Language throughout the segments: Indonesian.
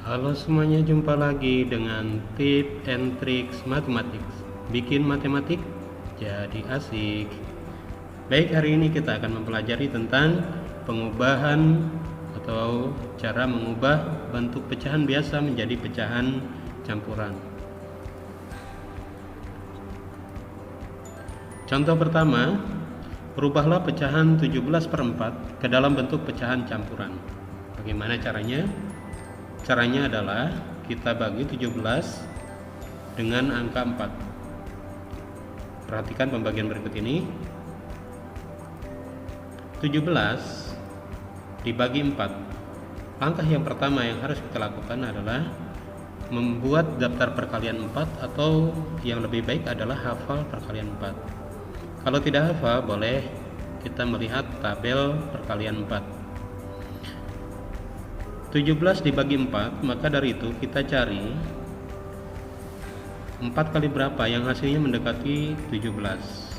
Halo semuanya, jumpa lagi dengan tip and tricks matematik. Bikin matematik jadi asik. Baik, hari ini kita akan mempelajari tentang pengubahan atau cara mengubah bentuk pecahan biasa menjadi pecahan campuran. Contoh pertama, rubahlah pecahan 17/4 ke dalam bentuk pecahan campuran. Bagaimana caranya? Caranya adalah kita bagi 17 dengan angka 4. Perhatikan pembagian berikut ini. 17 dibagi 4. Langkah yang pertama yang harus kita lakukan adalah membuat daftar perkalian 4, atau yang lebih baik adalah hafal perkalian 4. Kalau tidak hafal, boleh kita melihat tabel perkalian 4. 17 dibagi 4, maka dari itu kita cari 4 kali berapa yang hasilnya mendekati 17.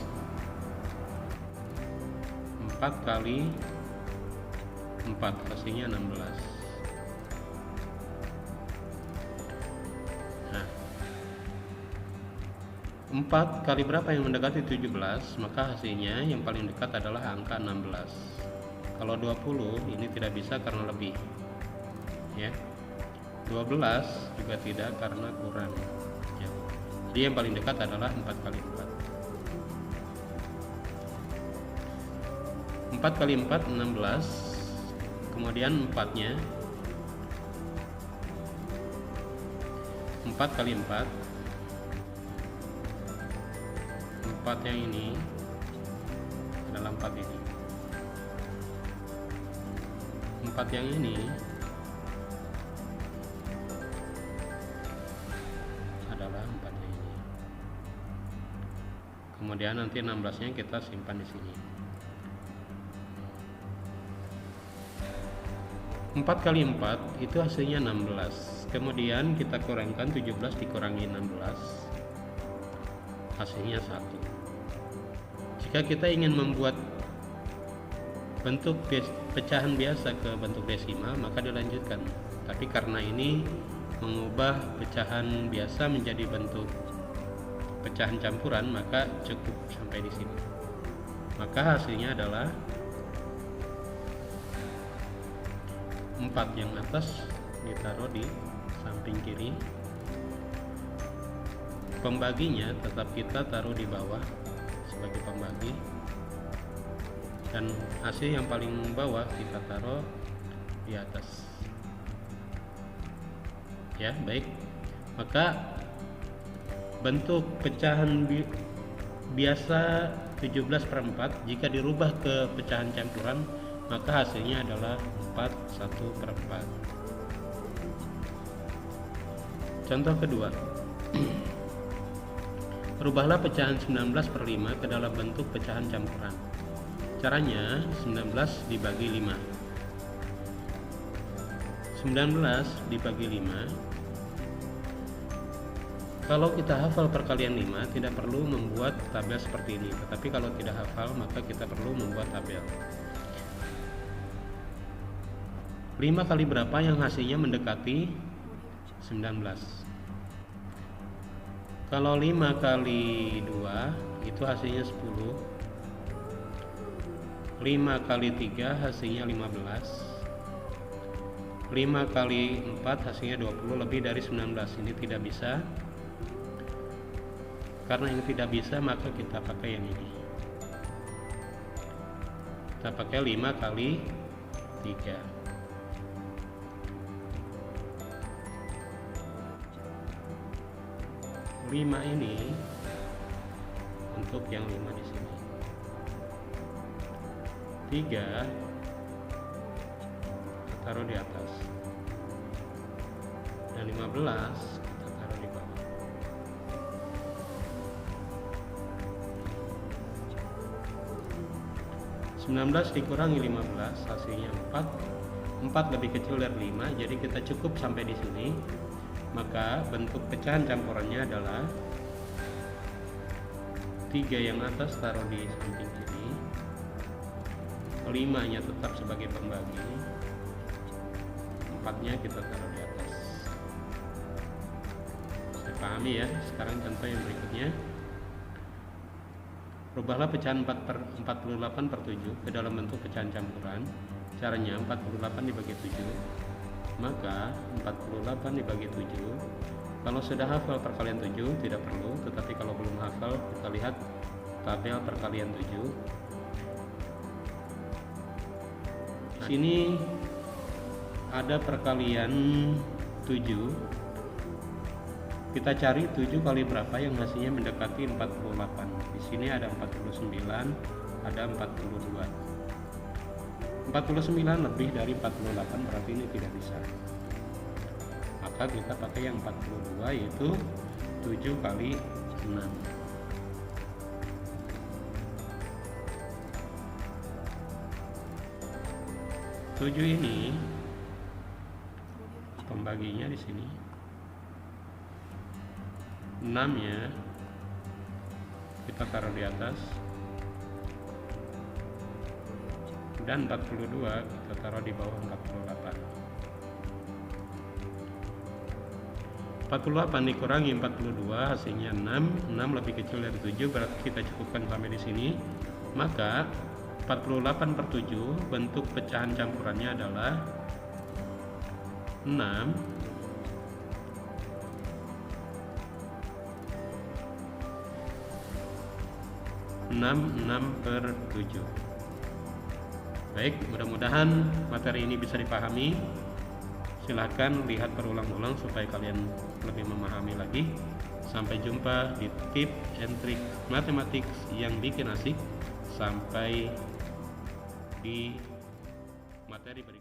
4 kali 4 hasilnya 16. Nah, 4 kali berapa yang mendekati 17, maka hasilnya yang paling dekat adalah angka 16. Kalau 20 ini tidak bisa karena lebih, ya. 12 juga tidak karena kurang, ya. Jadi yang paling dekat adalah 4 kali 4. 4 kali 4 16, kemudian 4 nya 4 kali 4 yang ini adalah 4 ini, 4 yang ini adalah 4 yang ini. Kemudian nanti 16 nya kita simpan di sini. 4 kali 4 itu hasilnya 16. Kemudian kita kurangkan 17 dikurangi 16, hasilnya 1. Jika kita ingin membuat bentuk pecahan biasa ke bentuk desimal, maka dilanjutkan. Tapi karena ini mengubah pecahan biasa menjadi bentuk pecahan campuran, maka cukup sampai di sini. Maka hasilnya adalah 4 yang atas ditaruh di samping kiri, pembaginya tetap kita taruh di bawah sebagai pembagi, dan hasil yang paling bawah kita taruh di atas, ya. Baik, maka bentuk pecahan biasa 17/4 jika dirubah ke pecahan campuran, maka hasilnya adalah 1/4. Contoh kedua, rubahlah pecahan 19/5 ke dalam bentuk pecahan campuran. Caranya 19 dibagi 5. 19 dibagi 5, kalau kita hafal perkalian 5 tidak perlu membuat tabel seperti ini, tetapi kalau tidak hafal maka kita perlu membuat tabel. 5 kali berapa yang hasilnya mendekati 19? Kalau 5 kali 2 itu hasilnya 10. 5 kali 3 hasilnya 15. 5 kali 4 hasilnya 20, lebih dari 19. Ini tidak bisa. Karena ini tidak bisa, maka kita pakai yang ini. Kita pakai 5 kali 3. 5 ini untuk yang 5 di sini. 3 kita taruh di atas, dan 15 kita taruh di bawah. (19) dikurangi 15 hasilnya 4. 4 lebih kecil dari 5, jadi kita cukup sampai di sini. Maka bentuk pecahan campurannya adalah 3 yang atas taruh di samping kiri, 5 nya tetap sebagai pembagi, 4 nya kita taruh di atas. dipahami ya. Sekarang contoh yang berikutnya. Rubahlah pecahan 48 per 7 ke dalam bentuk pecahan campuran. Caranya 48 dibagi 7. Maka 48 dibagi 7. Kalau sudah hafal perkalian 7 tidak perlu, tetapi kalau belum hafal kita lihat tabel perkalian 7. Di sini ada perkalian 7. Kita cari 7 kali berapa yang hasilnya mendekati 48. Di sini ada 49, ada 42. 49 lebih dari 48 berarti ini tidak bisa. Maka kita pakai yang 42, yaitu 7 kali 6. Tujuh ini pembaginya di sini. 6-nya kita taruh di atas, dan 42 kita taruh di bawah 48. 48 dikurangi 42 hasilnya 6. 6 lebih kecil dari 7, berarti kita cukupkan sampai di sini. Maka 48 per 7 bentuk pecahan campurannya adalah 6 per 7. Baik, mudah-mudahan materi ini bisa dipahami. Silahkan lihat berulang-ulang supaya kalian lebih memahami lagi. Sampai jumpa di tip and trik matematik yang bikin asik. Sampai di materi berikutnya.